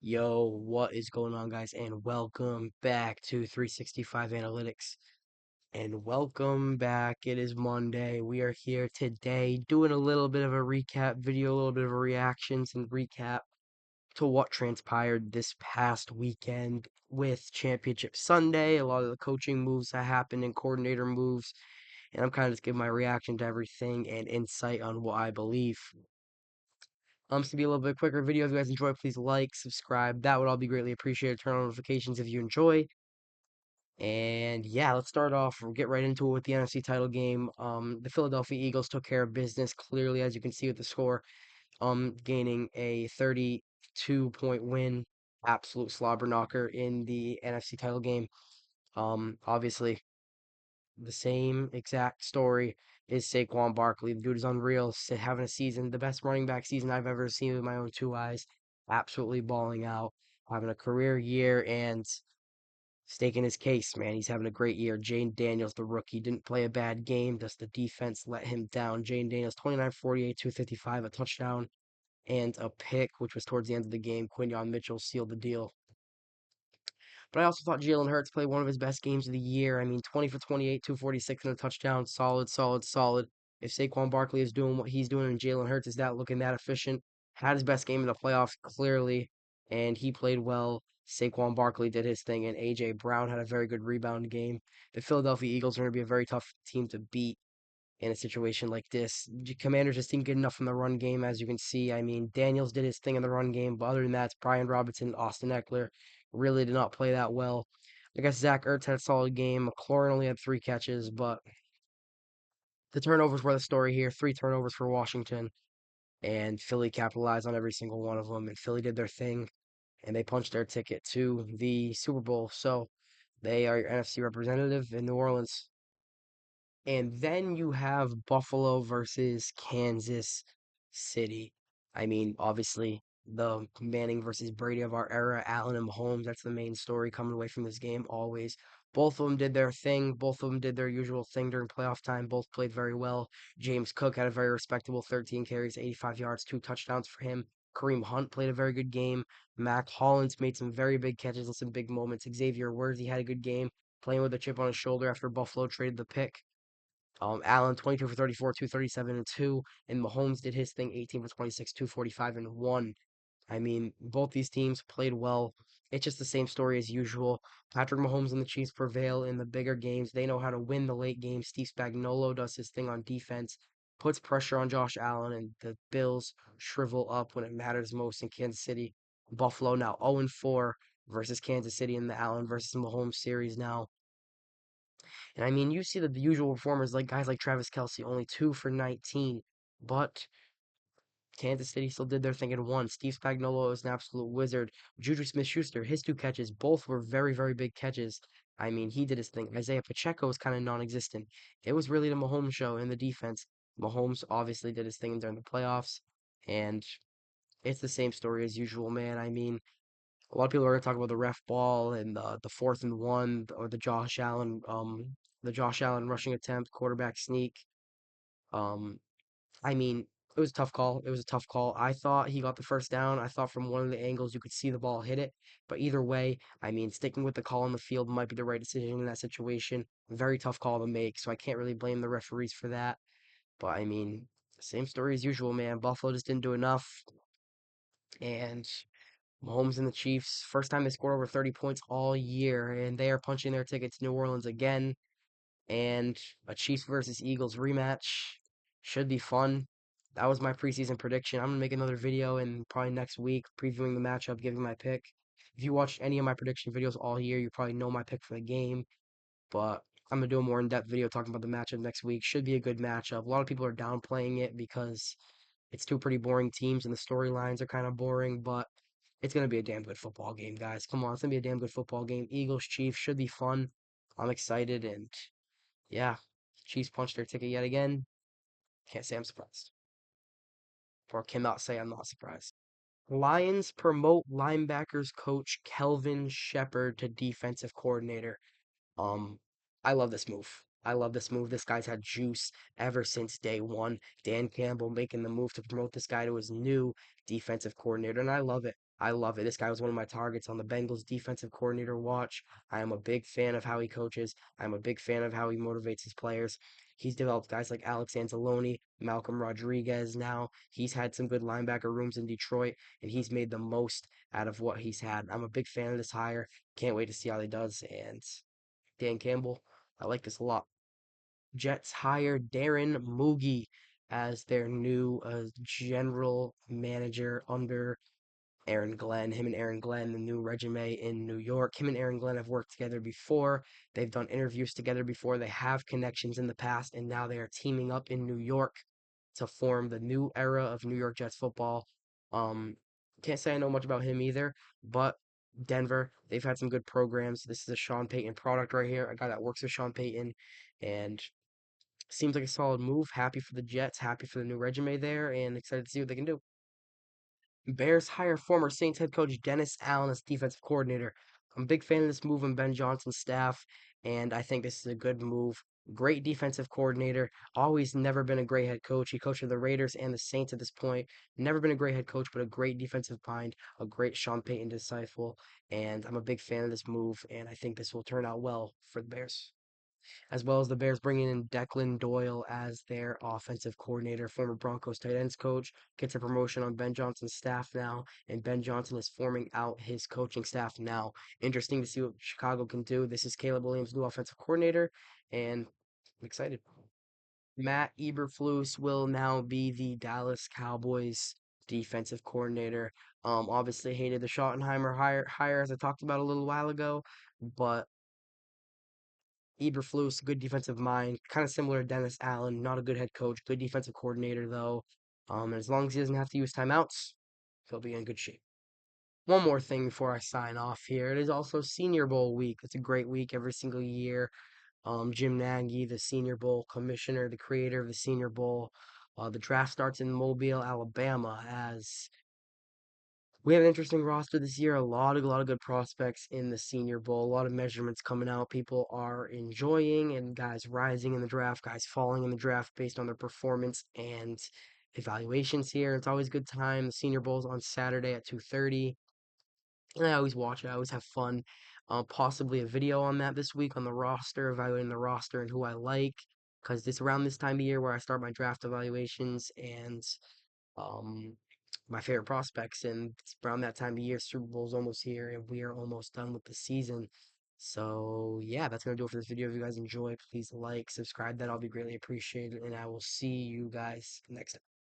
Yo, what is going on, guys? And welcome back to 365 Analytics. And welcome back. It is Monday. We are here today doing a little bit of a recap video, a little bit of a reactions and recap to what transpired this past weekend with Championship Sunday, a lot of the coaching moves that happened and coordinator moves. And I'm kind of just giving my reaction to everything and insight on what I believe. It's gonna be a little bit quicker video. If you guys enjoy, please like, subscribe. That would all be greatly appreciated. Turn on notifications if you enjoy. And yeah, let's start off. We'll get right into it with the NFC title game. The Philadelphia Eagles took care of business clearly, as you can see with the score. Gaining a 32-point win, absolute slobber knocker in the NFC title game. Obviously, the same exact story is Saquon Barkley. The dude is unreal. Having a season, the best running back season I've ever seen with my own two eyes. Absolutely balling out, having a career year and staking his case, man. He's having a great year. Jane Daniels, the rookie, didn't play a bad game. Just the defense let him down. Jane Daniels, 29 48, 255, a touchdown, and a pick, which was towards the end of the game. Quinyon Mitchell sealed the deal. But I also thought Jalen Hurts played one of his best games of the year. I mean, 20 for 28, 246 and a touchdown. Solid, solid, solid. If Saquon Barkley is doing what he's doing and Jalen Hurts is that looking that efficient, had his best game in the playoffs, clearly, and he played well. Saquon Barkley did his thing, and A.J. Brown had a very good rebound game. The Philadelphia Eagles are going to be a very tough team to beat in a situation like this. Commanders just didn't get enough in the run game, as you can see. I mean, Daniels did his thing in the run game, but other than that, it's Brian Robinson, Austin Eckler really did not play that well. I guess Zach Ertz had a solid game. McLaurin only had 3 catches, but the turnovers were the story here. 3 turnovers for Washington, and Philly capitalized on every single one of them. And Philly did their thing, and they punched their ticket to the Super Bowl. So they are your NFC representative in New Orleans. And then you have Buffalo versus Kansas City. I mean, obviously, the Manning versus Brady of our era, Allen and Mahomes, that's the main story coming away from this game always. Both of them did their thing. Both of them did their usual thing during playoff time. Both played very well. James Cook had a very respectable 13 carries, 85 yards, 2 touchdowns for him. Kareem Hunt played a very good game. Mac Hollins made some very big catches and some big moments. Xavier Worthy had a good game, playing with a chip on his shoulder after Buffalo traded the pick. Allen 22 for 34, 237 and 2, and Mahomes did his thing 18 for 26, 245 and 1. I mean, both these teams played well. It's just the same story as usual. Patrick Mahomes and the Chiefs prevail in the bigger games. They know how to win the late games. Steve Spagnuolo does his thing on defense, puts pressure on Josh Allen, and the Bills shrivel up when it matters most in Kansas City. Buffalo now 0-4 versus Kansas City in the Allen versus Mahomes series now. And I mean, you see the usual performers like guys like Travis Kelce, only 2 for 19, but Kansas City still did their thing and won. Steve Spagnuolo is an absolute wizard. Juju Smith-Schuster, his 2 catches, both were very, very big catches. I mean, he did his thing. Isaiah Pacheco was kind of non-existent. It was really the Mahomes show in the defense. Mahomes obviously did his thing during the playoffs, and it's the same story as usual, man. I mean, a lot of people are going to talk about the ref ball and the 4th and 1 or the Josh Allen rushing attempt, quarterback sneak. Um, I mean, it was a tough call. It was a tough call. I thought he got the first down. I thought from one of the angles you could see the ball hit it. But either way, I mean, sticking with the call on the field might be the right decision in that situation. Very tough call to make, so I can't really blame the referees for that. But I mean, same story as usual, man. Buffalo just didn't do enough. And Mahomes and the Chiefs, first time they scored over 30 points all year, and they are punching their ticket to New Orleans again. And a Chiefs versus Eagles rematch should be fun. That was my preseason prediction. I'm gonna make another video and probably next week previewing the matchup, giving my pick. If you watched any of my prediction videos all year, you probably know my pick for the game. But I'm gonna do a more in-depth video talking about the matchup next week. Should be a good matchup. A lot of people are downplaying it because it's two pretty boring teams and the storylines are kind of boring, but it's going to be a damn good football game, guys. Come on, it's going to be a damn good football game. Eagles, Chiefs should be fun. I'm excited, and yeah, Chiefs punched their ticket yet again. Can't say I'm surprised, or cannot say I'm not surprised. Lions promote linebackers coach Kelvin Shepard to defensive coordinator. Um, I love this move. I love this move. This guy's had juice ever since day one. Dan Campbell making the move to promote this guy to his new defensive coordinator, and I love it. I love it. This guy was one of my targets on the Bengals defensive coordinator watch. I am a big fan of how he coaches. I'm a big fan of how he motivates his players. He's developed guys like Alex Anzalone, Malcolm Rodriguez now. He's had some good linebacker rooms in Detroit, and he's made the most out of what he's had. I'm a big fan of this hire. Can't wait to see how he does. And Dan Campbell, I like this a lot. Jets hire Darren Moogie as their new general manager under Aaron Glenn. Him and Aaron Glenn, the new resume in New York. Him and Aaron Glenn have worked together before. They've done interviews together before. They have connections in the past, and now they are teaming up in New York to form the new era of New York Jets football. Um, can't say I know much about him either, but Denver, they've had some good programs. This is a Sean Payton product right here. A guy that works with Sean Payton, and seems like a solid move. Happy for the Jets, happy for the new resume there, and excited to see what they can do. Bears hire former Saints head coach Dennis Allen as defensive coordinator. I'm a big fan of this move on Ben Johnson's staff, and I think this is a good move. Great defensive coordinator. Always never been a great head coach. He coached for the Raiders and the Saints at this point. Never been a great head coach, but a great defensive mind, a great Sean Payton disciple. And I'm a big fan of this move, and I think this will turn out well for the Bears, as well as the Bears bringing in Declan Doyle as their offensive coordinator, former Broncos tight ends coach, gets a promotion on Ben Johnson's staff now, and Ben Johnson is forming out his coaching staff now. Interesting to see what Chicago can do. This is Caleb Williams' new offensive coordinator, and I'm excited. Matt Eberflus will now be the Dallas Cowboys defensive coordinator. Obviously hated the Schottenheimer hire as I talked about a little while ago, but Eberflus, good defensive mind, kind of similar to Dennis Allen, not a good head coach, good defensive coordinator though. And as long as he doesn't have to use timeouts, he'll be in good shape. One more thing before I sign off here. It is also Senior Bowl week. It's a great week every single year. Jim Nagy, the Senior Bowl commissioner, the creator of the Senior Bowl. The draft starts in Mobile, Alabama, as we have an interesting roster this year. A lot of good prospects in the Senior Bowl. A lot of measurements coming out. People are enjoying, and guys rising in the draft, guys falling in the draft based on their performance and evaluations here. It's always a good time. The Senior Bowl's on Saturday at 2:30, and I always watch it. I always have fun. Possibly a video on that this week on the roster, evaluating the roster and who I like, because it's around this time of year where I start my draft evaluations and um, my favorite prospects. And it's around that time of year. Super Bowl's almost here, and we are almost done with the season. So yeah, that's gonna do it for this video. If you guys enjoy, please like, subscribe. That I'll be greatly appreciated, and I will see you guys next time.